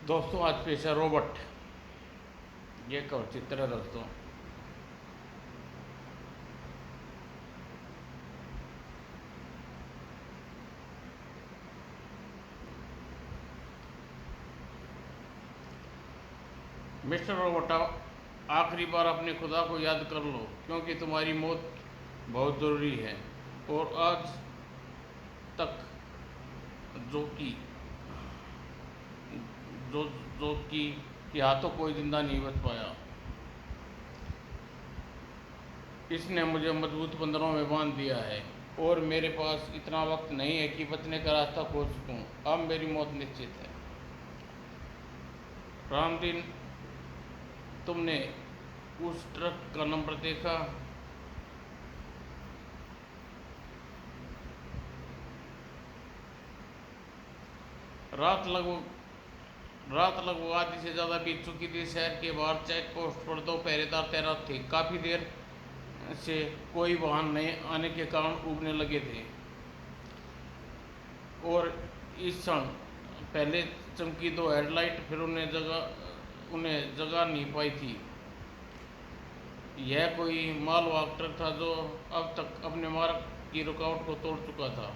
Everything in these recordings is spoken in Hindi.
दोस्तों आज पेश है रोबोट। ये कवर चित्र है दोस्तों। मिस्टर रोबोट, आखिरी बार अपने खुदा को याद कर लो, क्योंकि तुम्हारी मौत बहुत ज़रूरी है। और आज तक जो कि जो जो कि हाथों कोई जिंदा नहीं बच पाया। इसने मुझे मजबूत बंधनों में बांध दिया है और मेरे पास इतना वक्त नहीं है कि बचने का रास्ता खोज सकूं। अब मेरी मौत निश्चित है। रामदीन, तुमने उस ट्रक का नंबर देखा? रात लगभग आधी से ज़्यादा बीत चुकी थी। शहर के बाहर चेक पोस्ट पर दो पहरेदार तैनात थे। काफ़ी देर से कोई वाहन नहीं आने के कारण उगने लगे थे और इस क्षण पहले चमकी दो हेडलाइट फिर उन्हें जगह नहीं पाई थी। यह कोई मालवाहक ट्रक था जो अब तक अपने मार्ग की रुकावट को तोड़ चुका था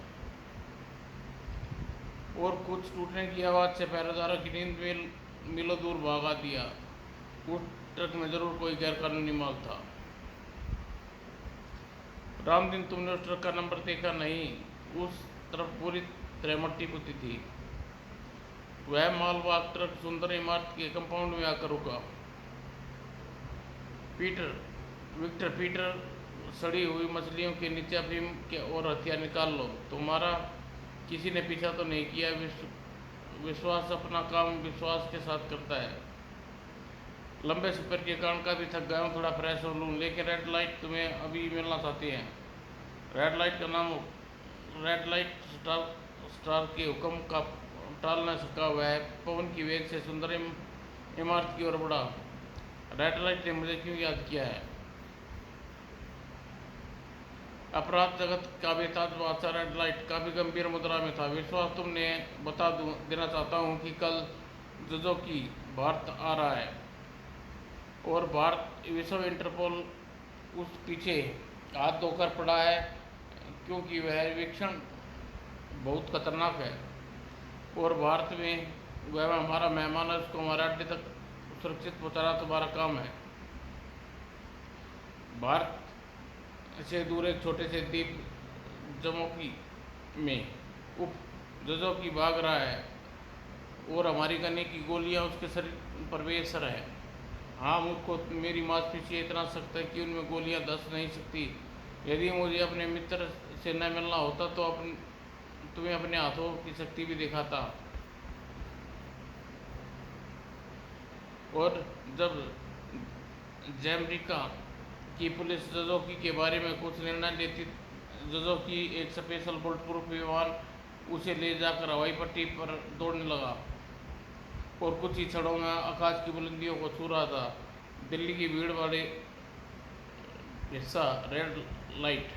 और कुछ टूटने की आवाज़ से पहरेदारों की नींद में मीलों दूर भगा दिया। उस ट्रक में जरूर कोई गैरकानूनी माल था। रामदीन, तुमने उस ट्रक का नंबर देखा? नहीं। उस तरफ पूरी तरह मट्टी पुती थी। वह मालवाहक ट्रक सुंदर इमारत के कंपाउंड में आकर रुका। पीटर विक्टर पीटर, सड़ी हुई मछलियों के नीचे अफीम के और हथियार निकाल लो। तुम्हारा किसी ने पीछा तो नहीं किया? विश्वास अपना काम विश्वास के साथ करता है। लंबे सफर के कारण काफ़ी थक गया हूँ, थोड़ा फ्रेश हो लूँ, लेकिन रेड लाइट तुम्हें अभी मिलना चाहती हैं। रेड लाइट का नाम रेड लाइट स्टार स्टार के हुक्म का टाल न सका। वह पवन की वेग से सुंदर इमारत की ओर बढ़ा। रेड लाइट ने मुझे क्यों याद किया है? अपराध जगत का बेताज बादशाह रेड लाइट काफ़ी गंभीर मुद्रा में था। विश्वास, तुमने देना चाहता हूँ कि कल जजों की भारत आ रहा है और भारत विश्व इंटरपोल उस पीछे हाथ धोकर पड़ा है, क्योंकि वह वीक्षण बहुत खतरनाक है और भारत में वह हमारा मेहमान है। उसको हमारे अड्डे तक सुरक्षित पहुँचाना तुम्हारा काम है। भारत से दूर एक छोटे से द्वीप जमोकी में उप जजों की भाग रहा है और हमारी गने की गोलियां उसके शरीर पर बेअसर है। हाँ, मुझको मेरी मांसपेशियाँ इतना सख्त है कि उनमें गोलियां धंस नहीं सकती। यदि मुझे अपने मित्र से न मिलना होता तो तुम्हें अपने हाथों की शक्ति भी दिखाता। और जब जैमरिका की पुलिस जजोकी के बारे में कुछ निर्णय लेती, जजोकी एक स्पेशल बुलेट प्रूफ विमान उसे ले जाकर हवाई पट्टी पर दौड़ने लगा और कुछ ही क्षणों में आकाश की बुलंदियों को छू रहा था। दिल्ली की भीड़ वाले हिस्सा रेड लाइट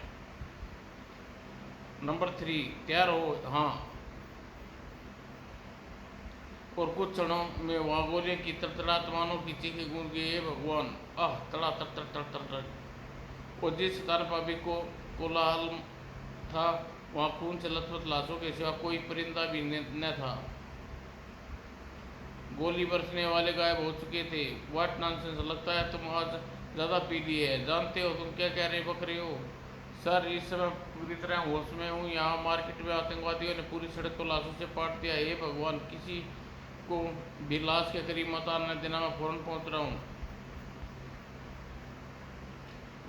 नंबर 3, तैयार हो? हाँ। और कुछ क्षणों में वहाँ गोलियों की तड़तड़ाहट, मानो की चीखें गूंज गई। हे भगवान! आह! तड़ा तड़ तड़ तड़ तड़ तड़। और जिस तरफ अभी को कोलाहल था, वहाँ खून से लथपथ लाशों के सिवा कोई परिंदा भी न था। गोली बरसने वाले गायब हो चुके थे। What nonsense! लगता है तुम आज ज़्यादा पी लिए है। जानते हो तुम क्या कह रहे बकरे हो? सर, इस समय पूरी तरह होश में हूँ। यहाँ मार्केट में आतंकवादियों ने पूरी सड़क को लाशों से पाट दिया। हे भगवान! किसी को भी लाश के करीब मत आने देना, मैं फौरन पहुँच रहा हूँ।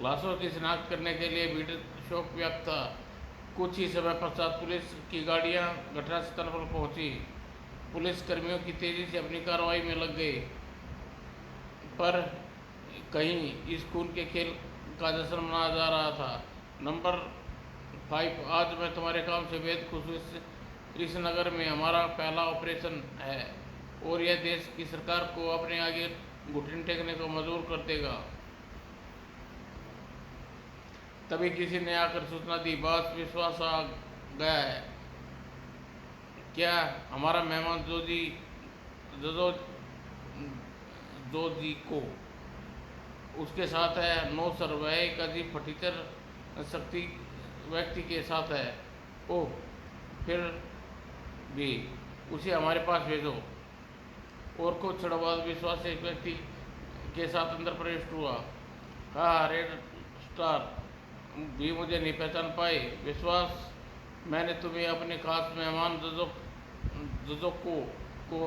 लाशों की शिनाख्त करने के लिए भीड़ शोक व्याप्त था। कुछ ही समय पश्चात पुलिस की गाड़ियाँ घटनास्थल पर पहुँची। पुलिस कर्मियों की तेज़ी से अपनी कार्रवाई में लग गए, पर कहीं इस खून के खेल का जश्न मनाया जा रहा था। नंबर 5, आज मैं तुम्हारे काम से बेहद खुश हूँ। इस नगर में हमारा पहला ऑपरेशन है और यह देश की सरकार को अपने आगे घुटने टेकने को मजबूर कर देगा। तभी किसी ने आकर सूचना दी, बस विश्वास आ गया है। क्या हमारा मेहमान जोजी जजो जो जी को, उसके साथ है। नो सर, वह एक अजीब फटीचर शक्ति व्यक्ति के साथ है। ओह, फिर भी उसे हमारे पास भेजो। और कुछ क्षण बाद विश्वास एक व्यक्ति के साथ अंदर प्रवेश हुआ। हाँ, रेड स्टार भी मुझे नहीं पहचान पाए। विश्वास, मैंने तुम्हें अपने खास मेहमान को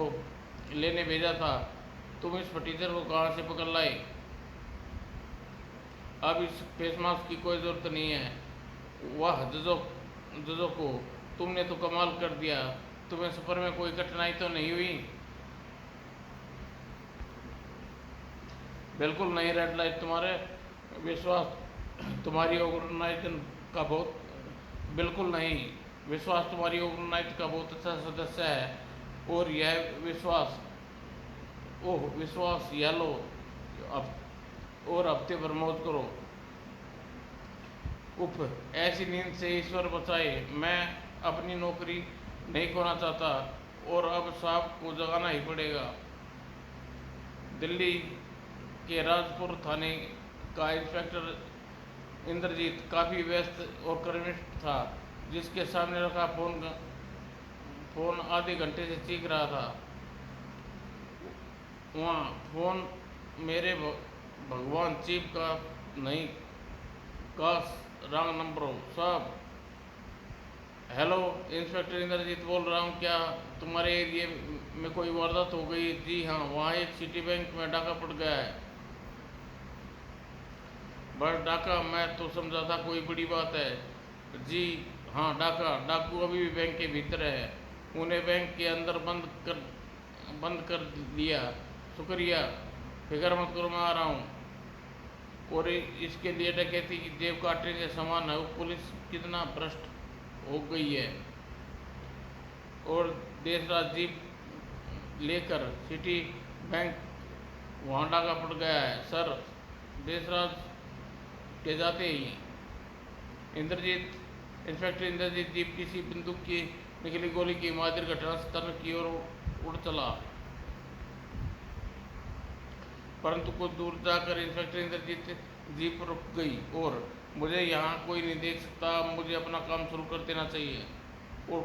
लेने भेजा था। तुम इस फटीचर को कहाँ से पकड़ लाए? अब इस फेस मास्क की कोई ज़रूरत नहीं है। वाह जजो को, तुमने तो कमाल कर दिया। तुम्हें सफ़र में कोई कठिनाई तो नहीं हुई? बिल्कुल नहीं। रेड लाइट, तुम्हारे विश्वास तुम्हारी ऑर्गेनाइजेशन का बहुत बिल्कुल नहीं। विश्वास तुम्हारी ऑर्गेनाइजेशन का बहुत अच्छा सदस्य है। और यह विश्वास, ओह विश्वास, यह लो अब, और हफ्ते भर मौज करो। उफ, ऐसी नींद से ईश्वर बचाए। मैं अपनी नौकरी नहीं खोना चाहता, और अब साहब को जगाना ही पड़ेगा। दिल्ली के राजपुर थाने का इंस्पेक्टर इंद्रजीत काफ़ी व्यस्त और कर्मनिष्ठ था। जिसके सामने रखा फोन आधे घंटे से चीख रहा था। वहाँ फोन, मेरे भगवान, चीफ का नहीं का रॉन्ग नंबर हो साहब। हेलो, इंस्पेक्टर इंद्रजीत बोल रहा हूँ। क्या तुम्हारे एरिया में कोई वारदात हो गई? जी हाँ, वहाँ एक सिटी बैंक में डाका पड़ गया है। बस डाका? मैं तो समझा था कोई बड़ी बात है। जी हाँ, डाकू अभी भी बैंक के भीतर है। उन्हें बैंक के अंदर बंद कर लिया। शुक्रिया, फिक्र मत करो, मैं आ रहा हूँ। और इसके लिए डकैती की जेब काटने के समान है। वो पुलिस कितना भ्रष्ट हो गई है। और देश रात जीप लेकर सिटी बैंक वहाँ डाका पड़ गया है सर। देश रात के जाते ही इंस्पेक्टर इंद्रजीत जीप किसी बंदूक की निकली गोली की मादिर घटनास्थल की ओर उड़ चला। परंतु कुछ दूर जाकर इंस्पेक्टर इंद्रजीत जीप रुक गई। और मुझे यहाँ कोई नहीं देख सकता, मुझे अपना काम शुरू कर देना चाहिए। और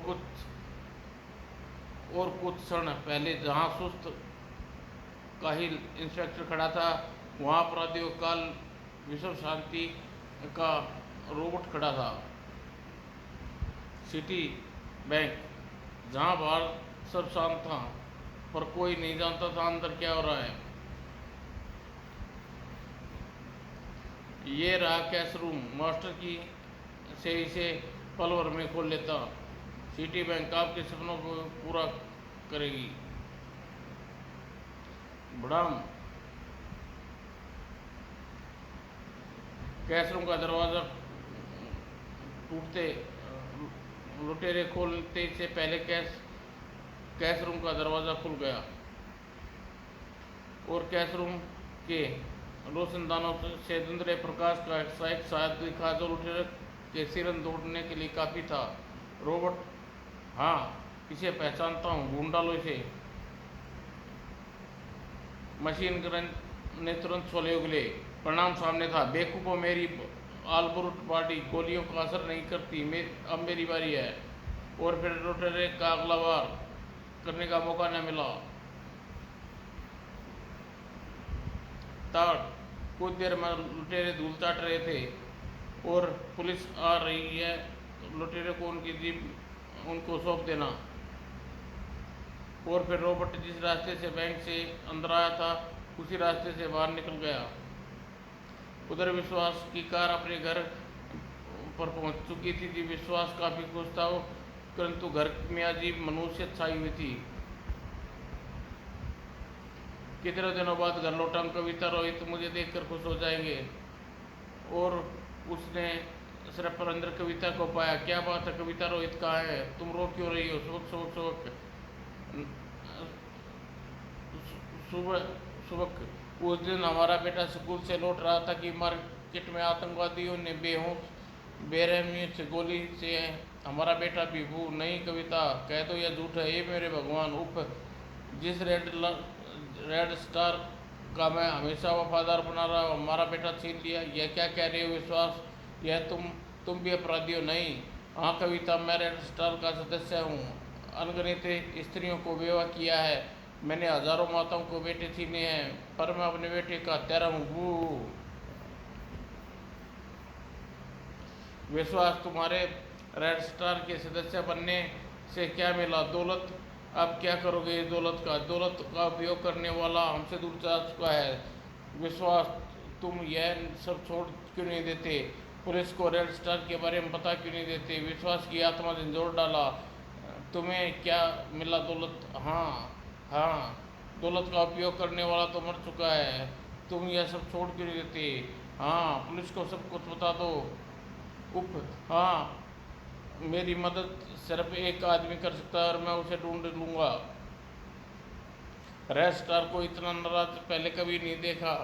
कुछ क्षण पहले जहाँ सुस्त काहिल इंस्पेक्टर खड़ा था, वहाँ अपराधियों काल विश्व शांति का रोबोट खड़ा था। सिटी बैंक, जहाँ बाहर सब शांत था, पर कोई नहीं जानता था अंदर क्या हो रहा है। ये रहा कैश रूम। मास्टर की से इसे पल भर में खोल लेता। सिटी बैंक आपके सपनों को पूरा करेगी। बड़ाम, कैश रूम का दरवाज़ा टूटते लुटेरे खोलते से पहले कैश रूम का दरवाज़ा खुल गया। और कैश रूम के रोशनदानों से धुंधले प्रकाश का एक शायद दिखा, जो लुटेरे के सिरन दौड़ने के लिए काफ़ी था। रोबोट, हाँ इसे पहचानता हूँ, ढूंढ डालो इसे। मशीन गन ने तुरंत छोले उगले। परिणाम सामने था। बेवकूफ़ों, मेरी आलबुरुट बॉडी गोलियों का असर नहीं करती। अब मेरी बारी है। और फिर लुटेरे का अगला वार करने का मौका न मिला। कुछ देर में लुटेरे धूल चाट रहे थे और पुलिस आ रही है। लुटेरे को उनकी जीप उनको सौंप देना। और फिर रोबोट जिस रास्ते से बैंक से अंदर आया था, उसी रास्ते से बाहर निकल गया। उधर विश्वास की कार अपने घर पर पहुंच चुकी थी। जी विश्वास काफ़ी खुश था, परंतु घर में अजीब मनुष्य छाई हुई थी। कितने दिनों बाद घर लौटा हूं कविता, रोहित मुझे देखकर खुश हो जाएंगे। और उसने सिर्फ पर अंदर कविता को पाया। क्या बात है कविता, रोहित कहाँ है? तुम रो क्यों रही हो? सुबह सुबह उस दिन हमारा बेटा स्कूल से लौट रहा था कि मार्केट में आतंकवादियों ने बेरहमी से गोली से हमारा बेटा भी। वो नहीं कविता, कह दो यह झूठ है। ये मेरे भगवान, उफ जिस रेड स्टार का मैं हमेशा वफादार बना रहा हूँ, हमारा बेटा छीन लिया। यह क्या कह रहे हो विश्वास? यह तुम भी अपराधी हो? नहीं। हाँ कविता, मैं रेड स्टार का सदस्य हूँ। अनगिनत स्त्रियों को विवाह किया है, मैंने हजारों माताओं को बेटे छीने हैं, पर मैं अपने बेटे का हत्यारा हूँ। विश्वास, तुम्हारे रेड स्टार के सदस्य बनने से क्या मिला? दौलत। अब क्या करोगे इस दौलत का? दौलत का उपयोग करने वाला हमसे दूर जा चुका है। विश्वास, तुम यह सब छोड़ क्यों नहीं देते? पुलिस को रेड स्टार के बारे में पता क्यों नहीं देते? विश्वास की आत्मा झंझोर डाला। तुम्हें क्या मिला? दौलत। हाँ हाँ, दौलत का उपयोग करने वाला तो मर चुका है। तुम यह सब छोड़ क्यों नहीं देते? हाँ, पुलिस को सब कुछ बता दो। उप हाँ, मेरी मदद सिर्फ एक आदमी कर सकता है और मैं उसे ढूंढ लूँगा। रेड स्टार को इतना नाराज पहले कभी नहीं देखा।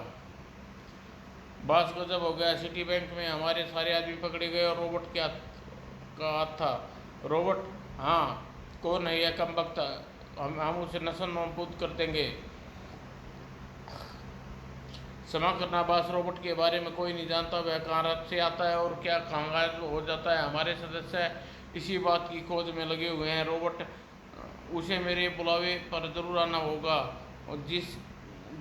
बास गजब हो गया। सिटी बैंक में हमारे सारे आदमी पकड़े गए और रोबोट का हाथ था। रोबोट? हाँ। कौन है यह कमबख्त? हम उसे नसन महफूज कर देंगे। क्षमा करना बास, रोबोट के बारे में कोई नहीं जानता। वह कहाँ से आता है और क्या कहाँ गायब हो जाता है। हमारे सदस्य इसी बात की खोज में लगे हुए हैं। रोबोट, उसे मेरे बुलावे पर जरूर आना होगा। और जिस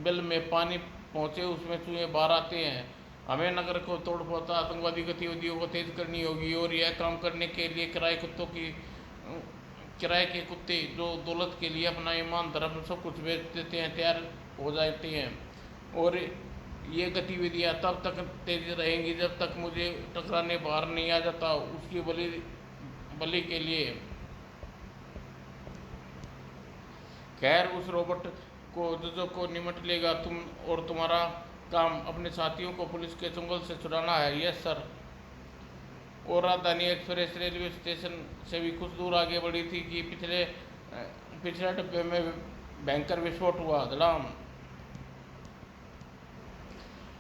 बिल में पानी पहुँचे उसमें चूहे बाहर आते हैं। हमें नगर को तोड़ फोड़ आतंकवादी गतिविधियों को तेज करनी होगी, और यह काम करने के लिए किराए के कुत्ते जो दौलत के लिए अपना ईमान धर्म सब कुछ बेच देते हैं, तैयार हो जाते हैं। और ये गतिविधियाँ तब तक तेज रहेंगी जब तक मुझे टकराने बाहर नहीं आ जाता उसकी बलि के लिए। खैर, उस रोबोट को निमट लेगा। तुम और तुम्हारा काम अपने साथियों को पुलिस के चंगुल से छुड़ाना है। Yes sir. और राजधानी एक्सप्रेस रेलवे स्टेशन से भी कुछ दूर आगे बढ़ी थी कि पिछले डब्बे में भयंकर विस्फोट हुआ। धड़ाम।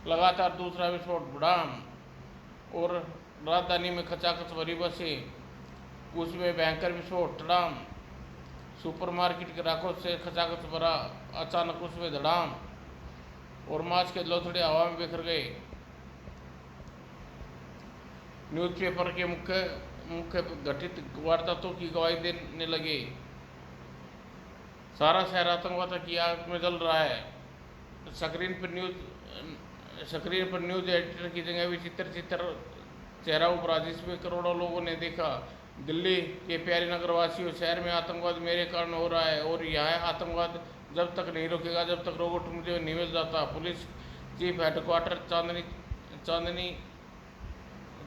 लगातार दूसरा विस्फोट। धड़ाम। और राजधानी में खचाखच भरी बसें, उसमें भयंकर विस्फोट। धड़ाम। सुपरमार्केट ग्राहकों से खचाखच भरा, अचानक उसमें धड़ाम। और मार्च के लोथड़े हवा में बिखर गए। न्यूज़पेपर के मुख्य घटित वारदातों की गवाही देने लगे। सारा शहर आतंकवाद की आग में जल रहा है। स्क्रीन पर न्यूज़ एडिटर की जगह विचित्र चेहरा उभरा जिसमें करोड़ों लोगों ने देखा। दिल्ली के प्यारे नगर वासियों, शहर में आतंकवाद मेरे कारण हो रहा है, और यह आतंकवाद जब तक नहीं रुकेगा जब तक रोबोट मुझे नहीं मिल जाता। पुलिस चीफ हेडक्वार्टर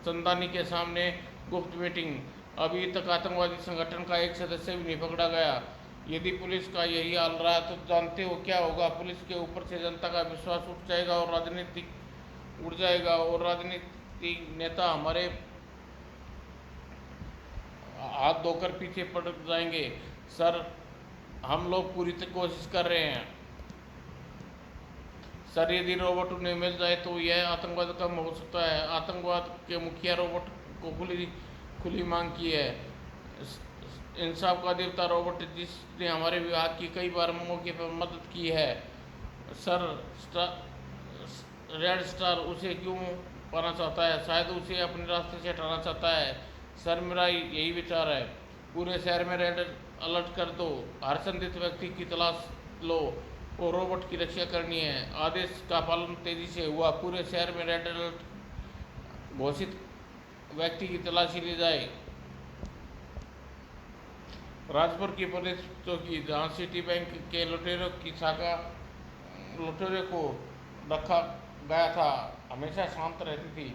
चंदानी के सामने गुप्त मीटिंग। अभी तक आतंकवादी संगठन का एक सदस्य भी नहीं पकड़ा गया। यदि पुलिस का यही हाल रहा तो जानते हो क्या होगा? पुलिस के ऊपर से जनता का विश्वास उठ जाएगा और राजनीतिक नेता हमारे हाथ धोकर पीछे पड़ जाएंगे। सर, हम लोग पूरी कोशिश कर रहे हैं। सर, यदि रोबोट उन्हें मिल जाए तो यह आतंकवाद कम हो सकता है। आतंकवाद के मुखिया रोबोट को खुली मांग की है। इंसाफ का देवता रोबोट, जिसने हमारे विभाग की कई बार मौके पर मदद की है। सर, रेड स्टार उसे क्यों पाना चाहता है? शायद उसे अपने रास्ते से हटाना चाहता है। सर, मेरा यही विचार है। पूरे शहर में रेड अलर्ट कर दो, हर संदिग्ध व्यक्ति की तलाश लो और रोबोट की रक्षा करनी है। आदेश का पालन तेजी से हुआ। पूरे शहर में रेड अलर्ट घोषित व्यक्ति की तलाशी ली जाए। राजपुर की पुलिस चौकी, जहां सिटी बैंक के लुटेरों को रखा गया था, हमेशा शांत रहती थी।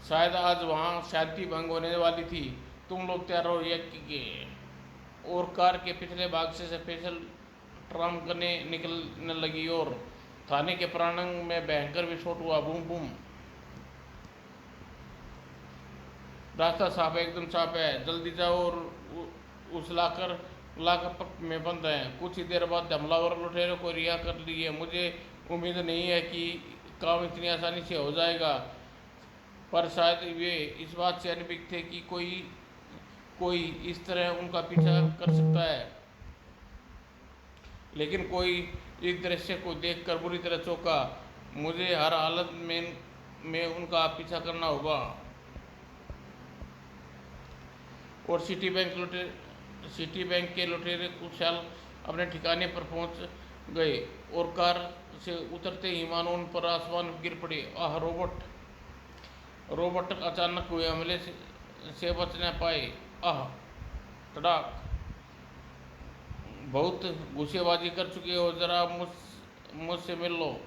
शायद आज वहां शांति भंग होने वाली थी। तुम लोग तैयार हो यज्ञ के। और कार के पिछले भाग से स्पेशल ट्राम गने निकलने लगी और थाने के प्रांगण में भयंकर विस्फोट हुआ। Boom boom. रास्ता साफ है, एकदम साफ है। जल्दी जाओ और उस लाकर में बंद है। कुछ ही देर बाद हमलावर लुटेरों को रिहा कर लिए। मुझे उम्मीद नहीं है कि काम इतनी आसानी से हो जाएगा, पर शायद वे इस बात से अनभिज्ञ थे कि कोई इस तरह उनका पीछा कर सकता है, लेकिन कोई इस दृश्य को देखकर बुरी तरह चौंका। मुझे हर हालत में उनका पीछा करना होगा। और सिटी बैंक के लुटेरे कुशल अपने ठिकाने पर पहुंच गए और कार से उतरते ही मानो उन पर आसमान गिर पड़े। आह! रोबोट अचानक हुए हमले से बच न पाए। आह! तड़ाक! बहुत घुसेबाजी कर चुके हो, जरा मुझसे मिल लो।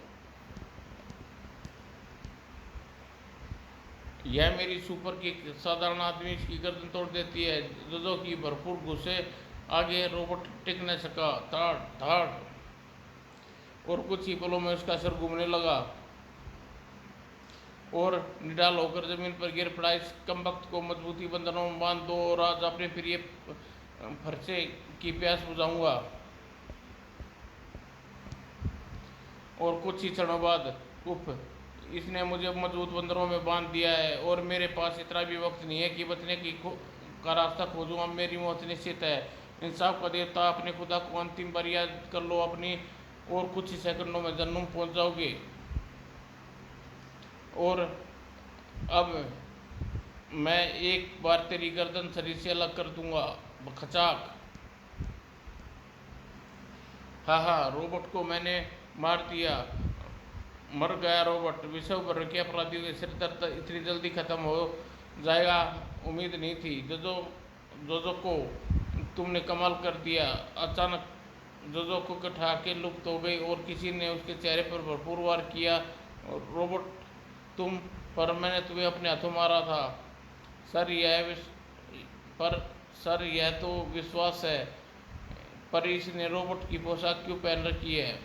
यह मेरी सुपर किक साधारण आदमी की गर्दन तोड़ देती है। जोजो की भरपूर घुसे आगे रोबोट टिक न सका। धाड़ धाड़! और कुछ ही पलों में उसका सिर घूमने लगा और निडाल होकर जमीन पर गिर पड़ा। इस कमबख्त को मजबूती बंधनों में बांध दो और आज अपने प्रिय फरसे की प्यास बुझाऊंगा। और कुछ ही क्षणों बाद उफ! इसने मुझे मजबूत बंदरों में बांध दिया है और मेरे पास इतना भी वक्त नहीं है कि बचने का रास्ता खोजूं। अब मेरी मौत निश्चित है। इंसाफ का देवता, अपने खुदा को अंतिम बार याद कर लो अपनी, और कुछ ही सेकंडों में जन्नम पहुंच जाओगे। और अब मैं एक बार तेरी गर्दन शरीर से अलग कर दूंगा। खचाक! हाँ, रोबोट को मैंने मार दिया। मर गया रोबोट। विश्व भर के अपराधियों के सिर दर्द इतनी जल्दी खत्म हो जाएगा उम्मीद नहीं थी। जोजो को तुमने कमाल कर दिया। अचानक जोजो को कटा के लुप्त हो गई और किसी ने उसके चेहरे पर भरपूर वार किया। रोबोट तुम पर मैंने तुम्हें अपने हाथों मारा था। सर यह तो विश्वास है, पर इसने रोबोट की पोशाक क्यों पहन रखी है?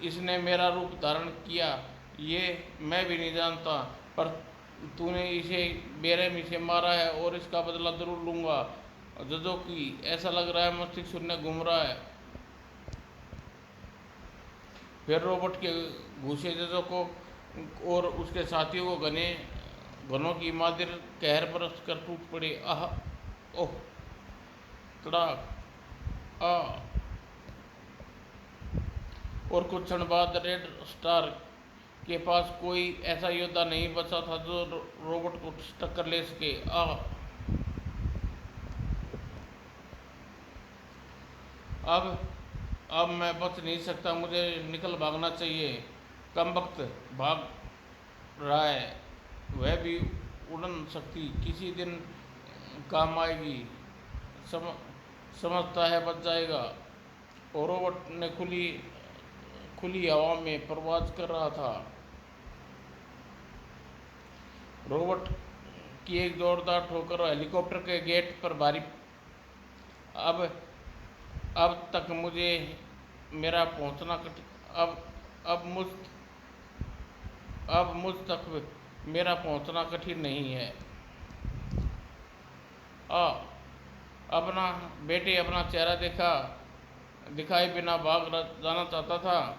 इसने मेरा रूप धारण किया, ये मैं भी नहीं जानता, पर तूने इसे बेरहमी से मारा है और इसका बदला जरूर लूंगा। जोजो की ऐसा लग रहा है मस्तिष्क शून्य घूम रहा है। फिर रोबोट के घुसे जोजो को और उसके साथियों को घनों की मादिर कहर बरस कर टूट पड़े। आह! ओह! तड़ाक! आ! और कुछ क्षण बाद रेड स्टार के पास कोई ऐसा योद्धा नहीं बचा था जो रोबोट को टक्कर ले सके। आह! अब मैं बच नहीं सकता, मुझे निकल भागना चाहिए। कमबख्त भाग रहा है, वह भी उड़न शक्ति किसी दिन काम आएगी। समझता है बच जाएगा। और रोबोट ने खुली हवा में परवाज कर रहा था। रोबोट की एक जोरदार ठोकर हेलीकॉप्टर के गेट पर भारी। अब तक मुझे मेरा पहुंचना अब मुझ तक मेरा पहुंचना कठिन नहीं है। अपना चेहरा दिखाए बिना भाग जाना चाहता था।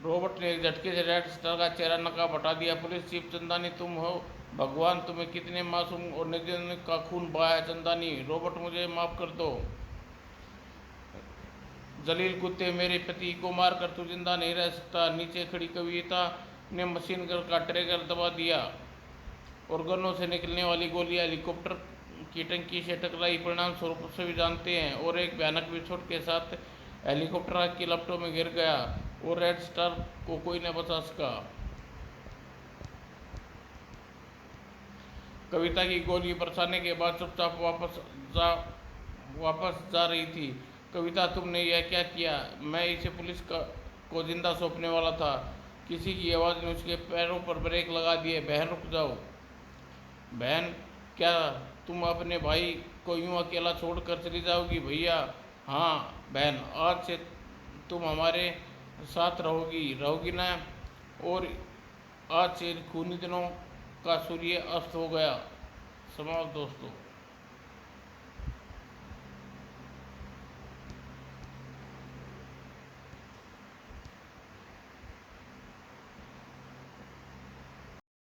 रोबोट ने एक झटके से रेड स्टार का चेहरा नकाब हटा दिया। पुलिस चीफ चंदानी तुम हो? भगवान, तुम्हें कितने मासूम और निर्दोष का खून बहा है चंदानी। रोबोट मुझे माफ कर दो। जलील कुत्ते, मेरे पति को मारकर तू जिंदा नहीं रह सकता। नीचे खड़ी कविता ने मशीन गन का ट्रिगर दबा दिया और गनों से निकलने वाली गोलियां हेलीकॉप्टर की टंकी से टकराई। परिणाम स्वरूप सभी जानते हैं। और एक भयानक विस्फोट के साथ हेलीकॉप्टर आग की लपटों में गिर गया और रेड स्टार को कोई न बचा सका। कविता की गोली बरसाने के बाद चुपचाप वापस जा रही थी। कविता, तुमने यह क्या किया? मैं इसे पुलिस को जिंदा सौंपने वाला था। किसी की आवाज़ ने उसके पैरों पर ब्रेक लगा दिए। बहन, रुक जाओ। बहन, क्या तुम अपने भाई को यूं अकेला छोड़कर चली जाओगी? भैया, हाँ बहन, आज से तुम हमारे साथ रहोगी ना। और आज से खूनी दिनों का सूर्य अस्त हो गया। समाप्त दोस्तों।